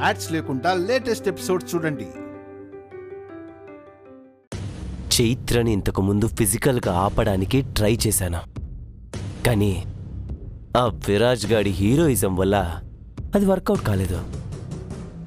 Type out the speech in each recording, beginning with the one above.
Ads లేకుండా latest episodes చూడండి. చైత్రని ఇంతకు ముందు ఫిజికల్గా ఆపడానికి ట్రై చేశాను, కానీ ఆ విరాజ్ గాడి హీరోయిజం వల్ల అది వర్కౌట్ కాలేదు.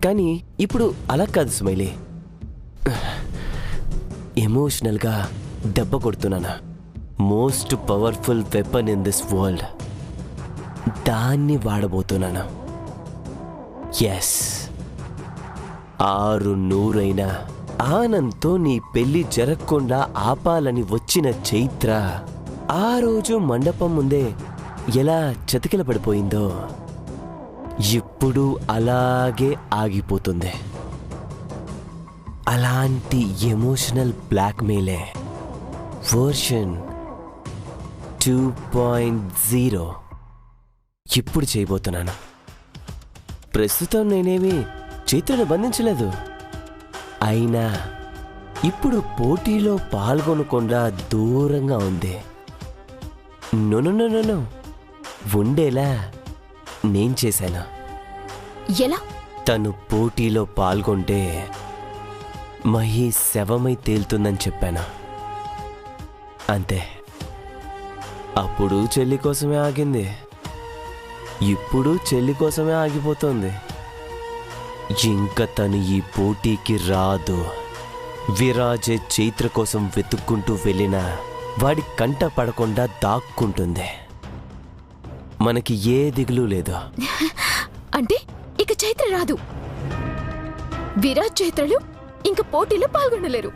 కానీ ఇప్పుడు అలా కాదు స్మైలీ, ఎమోషనల్గా దెబ్బ కొడుతున్నాను. Most powerful weapon in this world, దాన్ని వాడబోతున్నాను. ఎస్, 600 ఆనంద్తో నీ పెళ్లి జరగకుండా ఆపాలని వచ్చిన చైత్ర ఆ రోజు మండపం ముందే ఎలా చతికిల పడిపోయిందో ఇప్పుడు అలాగే ఆగిపోతుంది. అలాంటి ఎమోషనల్ బ్లాక్మెయిలే వర్షన్ 2.0 ఇప్పుడు చేయబోతున్నాను. ప్రస్తుతం నేనేమి చైత్రను బంధించలేదు, అయినా ఇప్పుడు పోటీలో పాల్గొనకుండా దూరంగా ఉంది. నో ఉండేలా నేను చేశాను. ఎలా? తను పోటీలో పాల్గొంటే మహి శవమై తేలుతుందని చెప్పాను, అంతే. అప్పుడు చెల్లి కోసమే ఆగింది, ఇప్పుడు చెల్లి కోసమే ఆగిపోతుంది. ఇంకా తను ఈ పోటీకి రాదు. విరాజే చైత్ర కోసం వెతుక్కుంటూ వెళ్ళినా వాడి కంట పడకుండా దాక్కుంటుంది. మనకి ఏ దిగులు లేదు. అంటే ఇక చైత్ర రాదు, విరాజ్ చైత్రలు ఇంక పోటీలో పాల్గొనలేరు.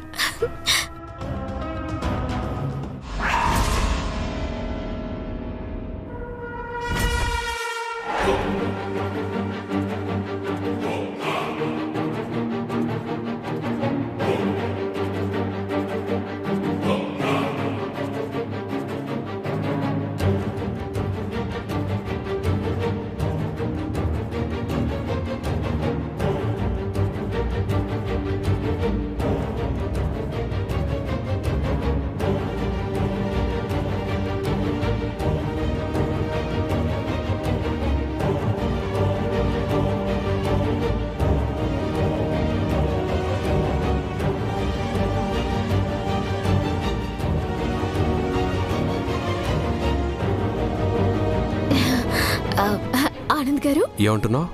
ఆనంద్ గారు, ఏమంటున్నావు?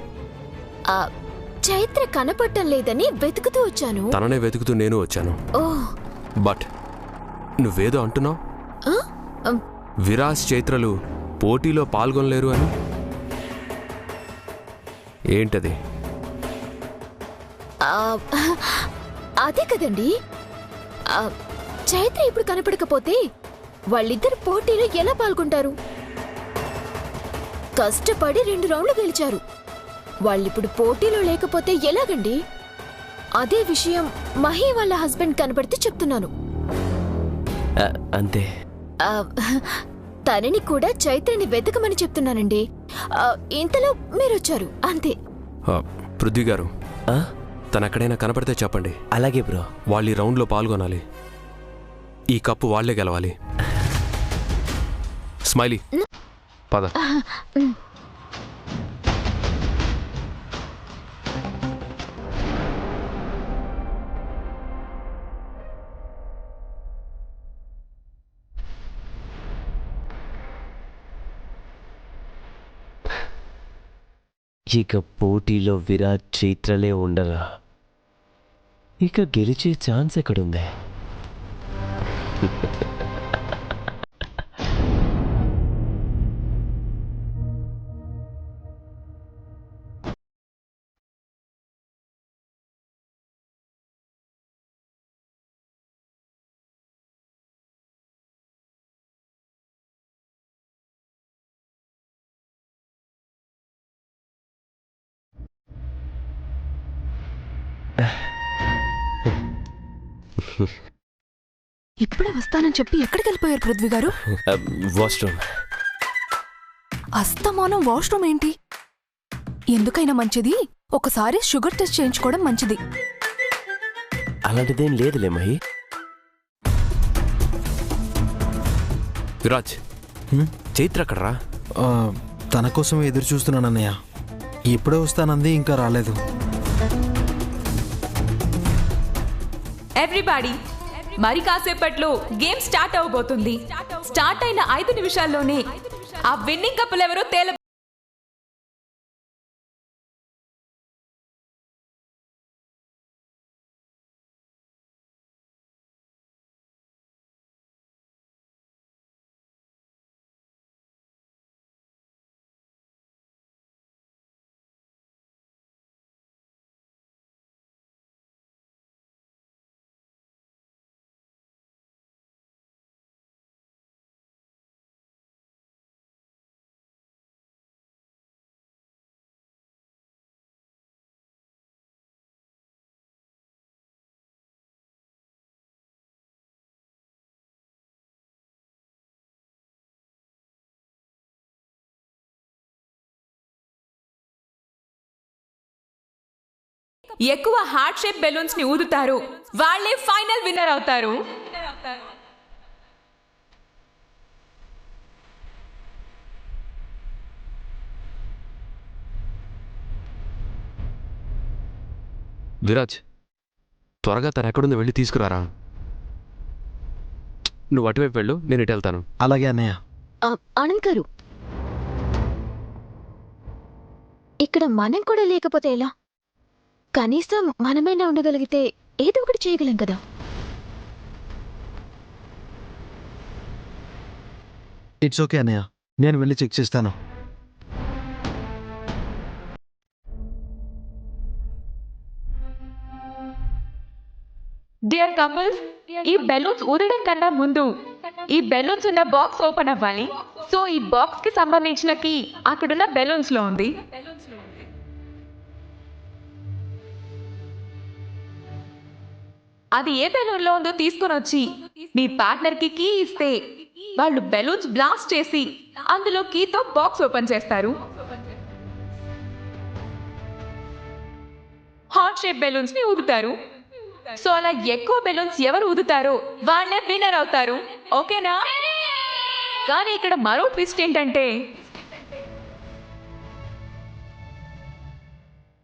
చైత్ర కనపడటం లేదని వెతుకుతూ వచ్చాను. తననే వెతుకుతూ నేను వచ్చాను. బట్ నువ్వేదో అంటున్నావు, విరాజ్ చైత్రలు పోటీలో పాల్గొనలేరు అని. ఏంటది? అదే కదండి, చైత్ర ఇప్పుడు కనపడకపోతే వాళ్ళిద్దరు పోటీలో ఎలా పాల్గొంటారు? కష్టపడి 2 రౌండ్లు గెలిచారు, వాళ్ళిప్పుడు పోటీలో లేకపోతే ఎలాగండి? అదే విషయం మహి వాళ్ళ హస్బెండ్ కనపడితే చెప్తున్నాను. అంతే. తనని కూడా చైత్రని వెతకమని చెప్తున్నానండి. ఇంతలో మీరొచ్చారు, అంతే. పృథ్వీ గారు, తనెక్కడైనా కనపడితే చెప్పండి. అలాగే బ్రో. వాళ్ళు ఈ రౌండ్లో పాల్గొనాలి, ఈ కప్పు వాళ్లే గెలవాలి. స్మైలీ, పద. ఇక పోటీలో విరాట్ చైత్రలే ఉండరా, ఇక గెలిచే ఛాన్స్ ఎక్కడుంది? ఇప్పుడే వస్తానని చెప్పి ఎక్కడికి వెళ్ళిపోయారు పృథ్వీ గారు? వాష్రూమ్. అస్తమానం వాష్రూమ్ ఏంటి? ఎందుకైనా మంచిది ఒకసారి షుగర్ టెస్ట్ చేయించుకోవడం మంచిది. అలాంటిదేం లేదులే మహి. విరాజ్, చైత్ర అక్కడరా? తన కోసం ఎదురు చూస్తున్నానన్నయ్య. ఇప్పుడే వస్తానంది, ఇంకా రాలేదు. ఎవ్రీబడి మరి కాసేపట్లో గేమ్ స్టార్ట్ అవబోతుంది. స్టార్ట్ అయిన 5 నిమిషాల్లోనే ఆ విన్నింగ్ కపుల్ ఎవరో ఎక్కువ హార్ట్ షేప్ బెలూన్స్ ని ఊదుతారు వాళ్ళే ఫైనల్ విన్నర్ అవుతారు. విరాజ్, త్వరగా తను ఎక్కడుందో వెళ్ళి తీసుకురారా. నువ్వు అటువైపు వెళ్ళు, నేను ఇటు వెళ్తాను. అలాగే అన్నయ్య. ఆనంద్ గారు, ఇక్కడ మనం కూడా లేకపోతే ఎలా? కనీసం మనమైనా ఉండగలిగితే ఏదో ఒకటి చేయగలం కదా. ఇట్స్ ఓకే అన్నయ్య, నేను వెళ్ళి చెక్ చేస్తాను. డియర్ కపుల్స్, ఈ బెలూన్స్ ఊదడం కన్నా ముందు ఈ బెలూన్స్ ఉన్న బాక్స్ ఓపెన్ అవ్వాలి. సో ఈ బాక్స్ కి సంబంధించిన కీ అక్కడున్న బెలూన్స్ లో ఉంది. అది ఏ బెలూన్ లో ఉందో తీసుకొని వచ్చి మీ పార్ట్నర్ కి కీ ఇస్తే వాళ్ళు బెలూన్స్ బ్లాస్ట్ చేసి అందులో కీతో బాక్స్ ఓపెన్ చేస్తారు. హార్ట్ షేప్ బెలూన్స్ ని ఊదుతారు. సో అలా ఎక్కువ బెలూన్స్ ఎవరు ఊదుతారో వాళ్ళే విన్నర్ అవుతారు. ఓకేనా? కానీ ఇక్కడ మరో ట్విస్ట్ ఏంటంటే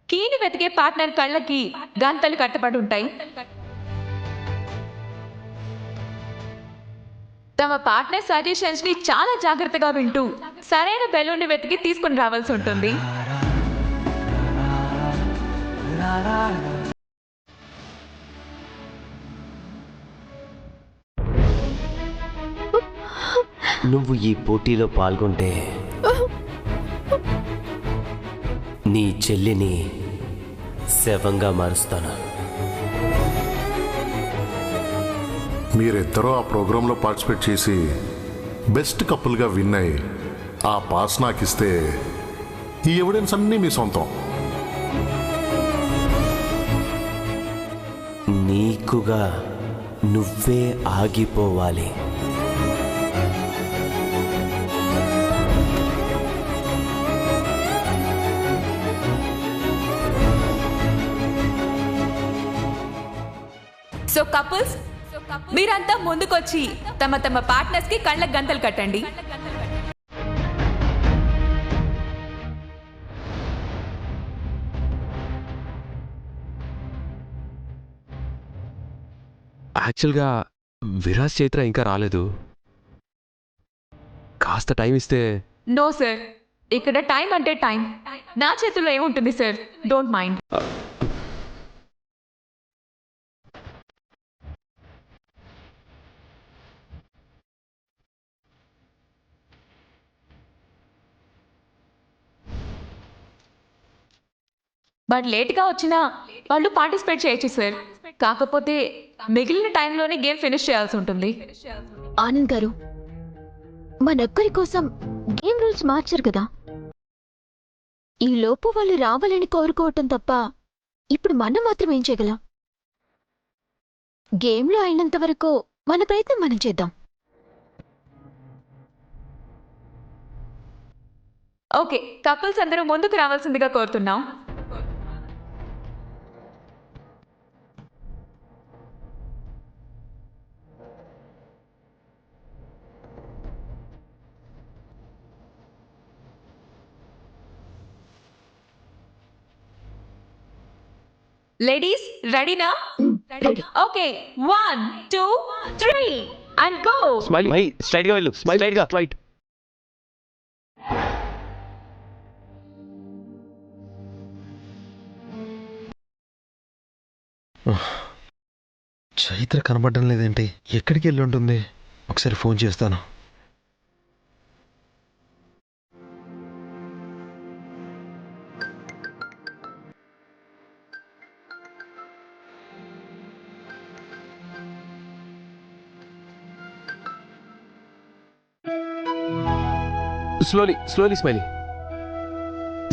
కీని వెతికే పార్ట్నర్ కళ్ళకి గంతలు కట్టబడి ఉంటాయి. తమ పార్ట్నర్ సజెషన్స్ ని చాలా జాగ్రత్తగా వింటూ సరైన బెలూన్ ని వెతికి తీసుకుని రావాల్సి ఉంటుంది. నువ్వు ఈ పోటీలో పాల్గొంటే నీ చెల్లిని శవంగా మారుస్తాను. మీరిద్దరూ ఆ ప్రోగ్రాంలో పార్టిసిపేట్ చేసి బెస్ట్ కపుల్గా విన్ అయ్యి ఆ పాస్ నాకు ఇస్తే ఈ ఎవిడెన్స్ అన్నీ మీ సొంతం. నీకుగా నువ్వే ఆగిపోవాలి. సో కపుల్స్, మీరంతా ముందుకొచ్చి తమ తమ పార్ట్నర్స్ కి కళ్ళకు గంతలు కట్టండి. యాక్చువల్గా విరాజ్ చైత్ర ఇంకా రాలేదు. కాస్త టైం ఇస్తే. నో సార్, ఇక్కడ టైం అంటే టైం. నా చేతుల్లో ఏముంటుంది సార్? Don't mind. బట్ లేట్గా వచ్చినా వాళ్ళు పార్టిసిపేట్ చేయొచ్చు సార్. కాకపోతే మిగిలిన టైంలోనే గేమ్ ఫినిష్ చేయాల్సి ఉంటుంది. ఆనంద్ గారు, మనొక్కరి కోసం గేమ్ రూల్స్ మార్చారు కదా. ఈ లోపు వాళ్ళు రావాలని కోరుకోవటం తప్ప ఇప్పుడు మనం మాత్రం ఏం చేయగలం? గేమ్లో అయినంత వరకు మన ప్రయత్నం మనం చేద్దాం. ఓకే, కపుల్స్ అందరూ ముందుకు రావాల్సిందిగా కోరుతున్నాం. లేడీస్ రెడీనా? Okay 1 2 3 and go. My straight గా వెళ్ళు, స్ట్రైట్ గా. చైత్ర కనబడడం లేదేంటి? ఎక్కడికి వెళ్ళి ఉంటుంది? ఒకసారి ఫోన్ చేస్తాను. Slowly smiley.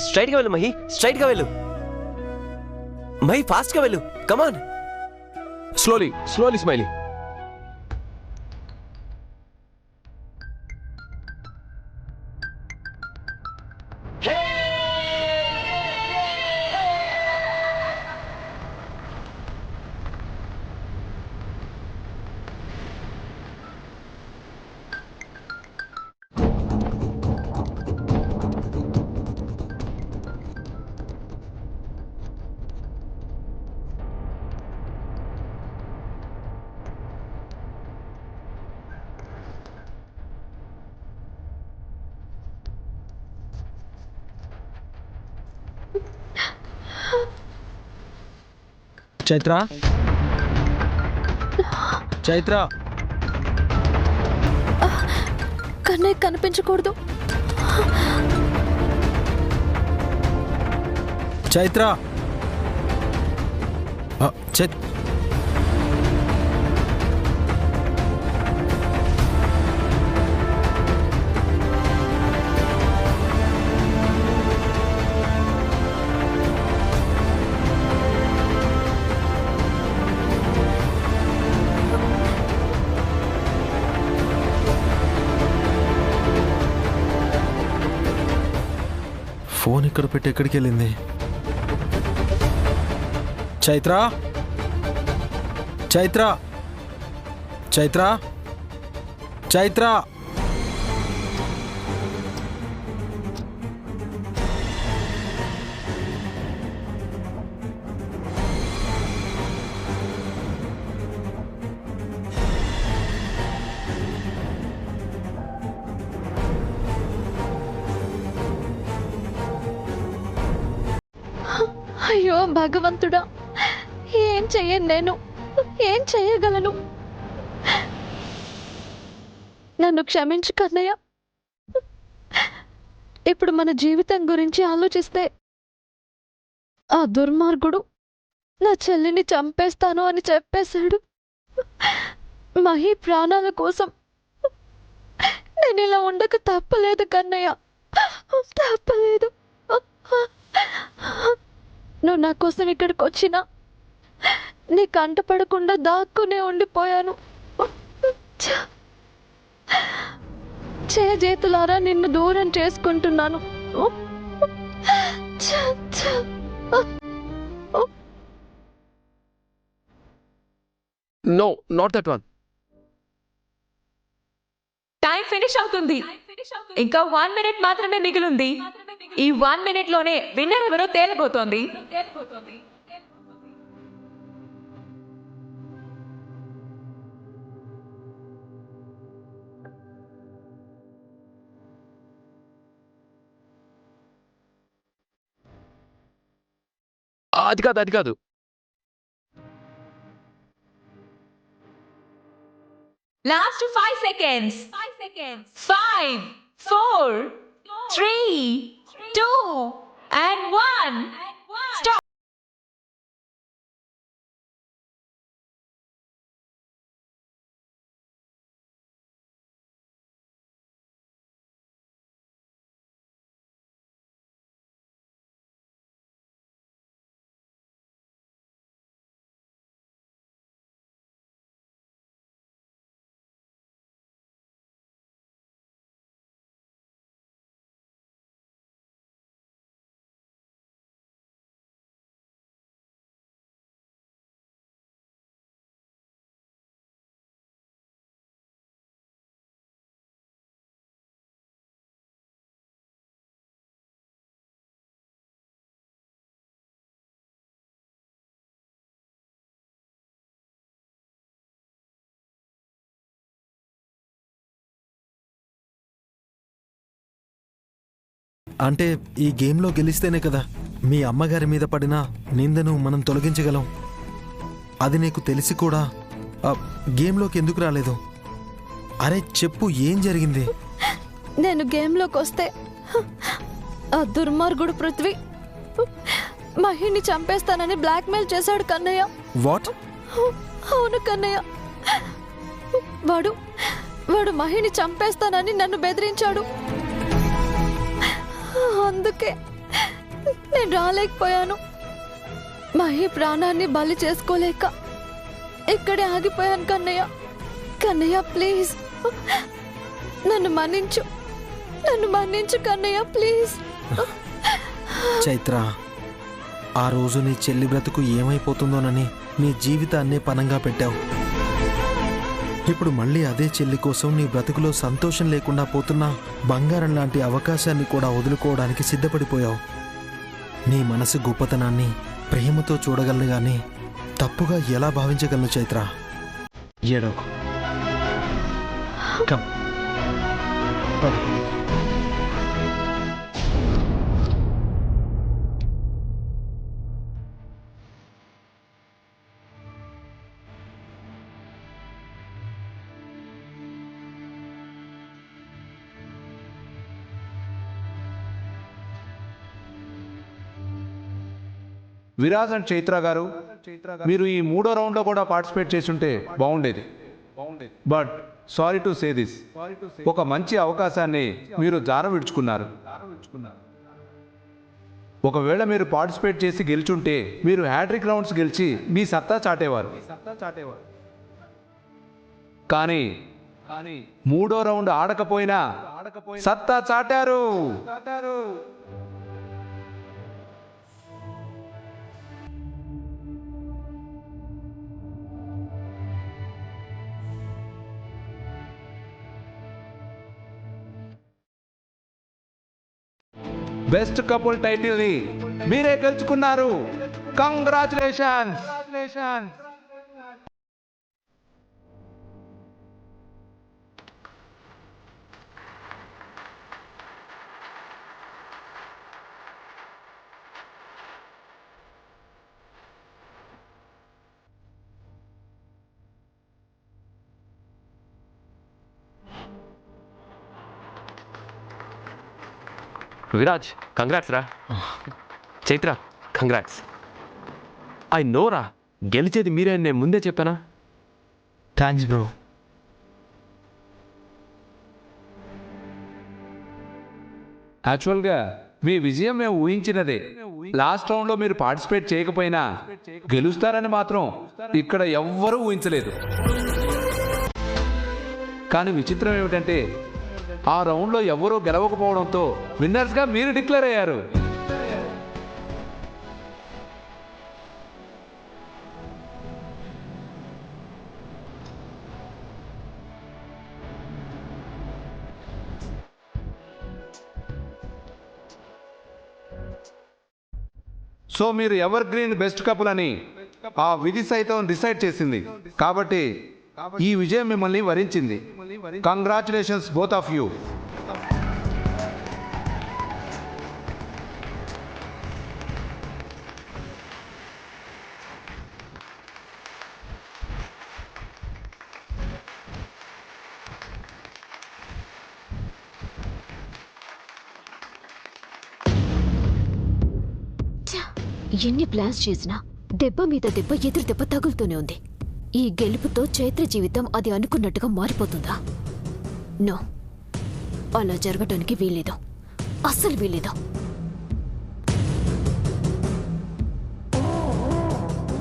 స్ట్రైట్ గా వెళ్ళు మహి, స్ట్రైట్ గా వెళ్ళు. మహి ఫాస్ట్ గా వెళ్ళు, come on. Slowly Smiley. Chaitra, Chaitra, Kannayya కనిపించకూడదు. చైత్ర, ఫోన్ ఇక్కడ పెట్టి ఎక్కడికి వెళ్ళింది? చైత్ర, చైత్ర, చైత్ర, చైత్ర. అయ్యో భగవంతుడా, ఏం చెయ్యను నేను? ఏం చెయ్యగలను? నన్ను క్షమించు కన్నయ్య. ఇప్పుడు మన జీవితం గురించి ఆలోచిస్తే ఆ దుర్మార్గుడు నా చెల్లిని చంపేస్తాను అని చెప్పేశాడు. మహి ప్రాణాల కోసం నేను ఇలా ఉండక తప్పలేదు కన్నయ్య, తప్పలేదు. నువ్వు నా కోసం ఇక్కడికి వచ్చినా నీ కంట పడకుండా దాక్కునే ఉండిపోయాను. చేతులారా నిన్ను దూరం చేసుకుంటున్నాను. No, not that one. Time finish అవుతుంది. ఇంకా 1 మినిట్ మాత్రమే మిగిలింది. ఈ 1 మినిట్ లోనే విన్నర్ ఎవరో తేలిపోతోంది. అది కాదు. Last 5 seconds. 5 4 3 2 and 1 stop. అంటే ఈ గేమ్లో గెలిస్తేనే కదా మీ అమ్మగారి మీద పడిన నిందను మనం తొలగించగలం. అది నీకు తెలిసి కూడా ఆ గేమ్లోకి ఎందుకు రాలేదు? అరే చెప్పు, ఏం జరిగింది? నేను గేమ్లోకి వస్తే ఆ దుర్మార్గుడు పృథ్వీ మహిని చంపేస్తానని బ్లాక్మెయిల్ చేశాడు కన్నయ్య. వాట్? అవును కన్నయ్య, వాడు మహిని చంపేస్తానని నన్ను బెదిరించాడు. అందుకే నేను రాలేకపోయాను. మహి ప్రాణాన్ని బలి చేసుకోలేక ఇక్కడే ఆగిపోయాను కన్నయ్య. కన్నయ్య ప్లీజ్ నన్ను మన్నించు కన్నయ్య ప్లీజ్. చైత్ర, ఆ రోజు నీ చెల్లి బ్రతుకు ఏమైపోతుందోనని నీ జీవితాన్నే పనంగా పెట్టావు. ఇప్పుడు మళ్ళీ అదే చెల్లి కోసం నీ బ్రతుకులో సంతోషం లేకుండా పోతున్నా బంగారం లాంటి అవకాశాన్ని కూడా వదులుకోవడానికి సిద్ధపడిపోయావు. నీ మనసు గొప్పతనాన్ని ప్రేమతో చూడగలను గాని తప్పుగా ఎలా భావించగలను చైత్ర? ఏడోకు. కమ్. విరాజ్ అండ్ చైత్ర గారు, మీరు ఈ 3వ రౌండ్లో కూడా పార్టిసిపేట్ చేస్తుంటే బాగుండేది. But sorry to say this, ఒక మంచి అవకాశాన్ని మీరు జార విడుచుకున్నారు. ఒకవేళ మీరు పార్టిసిపేట్ చేసి గెలుచుంటే మీరు హ్యాట్రిక్ రౌండ్స్ గెలిచి మీ సత్తా చాటేవారు. కానీ 3వ రౌండ్ ఆడకపోయినా సత్తా చాటారు. బెస్ట్ కపుల్ టైటిల్ ని మీరే గెలుచుకున్నారు. కంగ్రాచులేషన్స్. విరాజ్, కంగ్రాట్స్ రా. చైత్ర, కంగ్రాట్స్. ఐ నోరా, గెలిచేది మీరే అని నేను ముందే చెప్పానా? Thanks bro. యాక్చువల్గా మీ విజయం మేము ఊహించినదే. లాస్ట్ రౌండ్లో మీరు పార్టిసిపేట్ చేయకపోయినా గెలుస్తారని మాత్రం ఇక్కడ ఎవ్వరూ ఊహించలేదు. కానీ విచిత్రం ఏమిటంటే ఆ రౌండ్లో ఎవరూ గెలవకపోవడంతో విన్నర్స్గా మీరు డిక్లేర్ అయ్యారు. సో మీరు ఎవర్ గ్రీన్ బెస్ట్ కపుల్ అని ఆ విధి సైతం డిసైడ్ చేసింది. కాబట్టి ఈ విజయం మిమ్మల్ని వరించింది. Congratulations both of you. ఎన్ని ప్లాన్స్ చేసినా దెబ్బ మీద దెబ్బ ఎదురు దెబ్బ తగులుతూనే ఉంది. ఈ గెలుపుతో చైత్ర జీవితం అది అనుకున్నట్టుగా మారిపోతుందా? నో, అలా జరగటానికి వీల్లేదు, అస్సలు వీల్లేదు.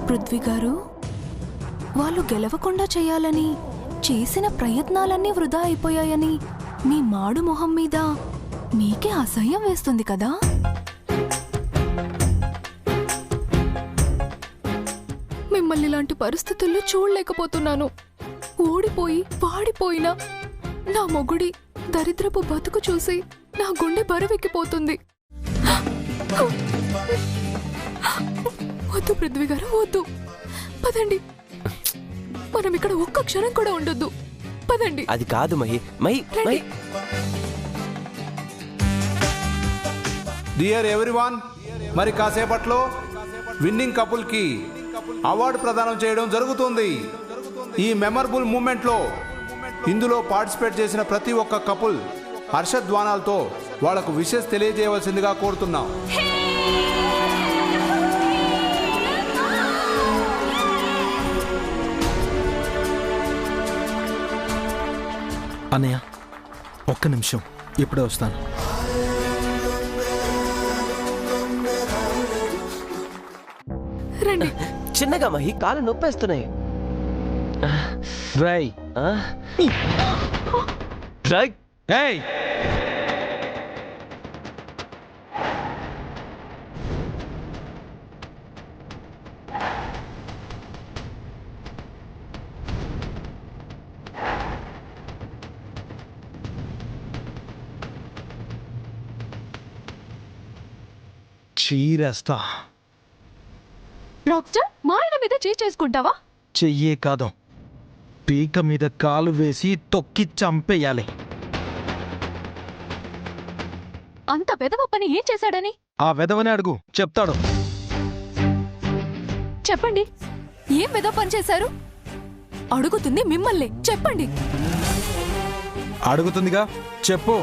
పృథ్వీ గారు, వాళ్ళు గెలవకుండా చేయాలని చేసిన ప్రయత్నాలన్నీ వృధా అయిపోయాయని మీ మాడు మొహం మీద మీకే అసహ్యం వేస్తుంది కదా? మిమ్మల్ని ఇలాంటి పరిస్థితుల్లో చూడలేకపోతున్నాను. ఓడిపోయి వాడిపోయినా నా మొగుడి దరిద్రపు బతుకు చూసి నా గుండె బరువెక్కిపోతుంది. వద్దు పృథ్వీ గారు, వద్దు. పదండి, మనం ఇక్కడ ఒక్క క్షణం కూడా ఉండొద్దు. పదండి. అది కాదు మహి. మహి, రండి. మహి. డియర్ ఎవ్రీవన్, మరి కాసేపట్లో విన్నింగ్ కపుల్కి అవార్డు ప్రదానం చేయడం జరుగుతుంది. ఈ మెమరబుల్ మూమెంట్లో ఇందులో పార్టిసిపేట్ చేసిన ప్రతి ఒక్క కపుల్ హర్షధ్వానాలతో వాళ్లకు విషెస్ తెలియజేయవలసిందిగా కోరుతున్నాం. అన్నయ్య ఒక్క నిమిషం, ఇప్పుడే వస్తాను. రండి. చిన్నగా మహి, కాలు నొప్పేస్తున్నాయి. రై రై ఏయ్, చీరేస్తా. రాక్ స్టార్ మా ఆయన మీద చేసుకుంటావా? చెయ్యే కాదు, పీక మీద కాలు వేసి తొక్కి చంపేయాలి. అంత పెదవ పని ఏం చేశాడని? ఆ వెధవని అడుగు, చెప్తాడు. చెప్పండి. ఏం వెదో పని చేశారు? అడుగుతుంది మిమ్మల్ని, చెప్పండి. అడుగుతుందిగా, చెప్పు.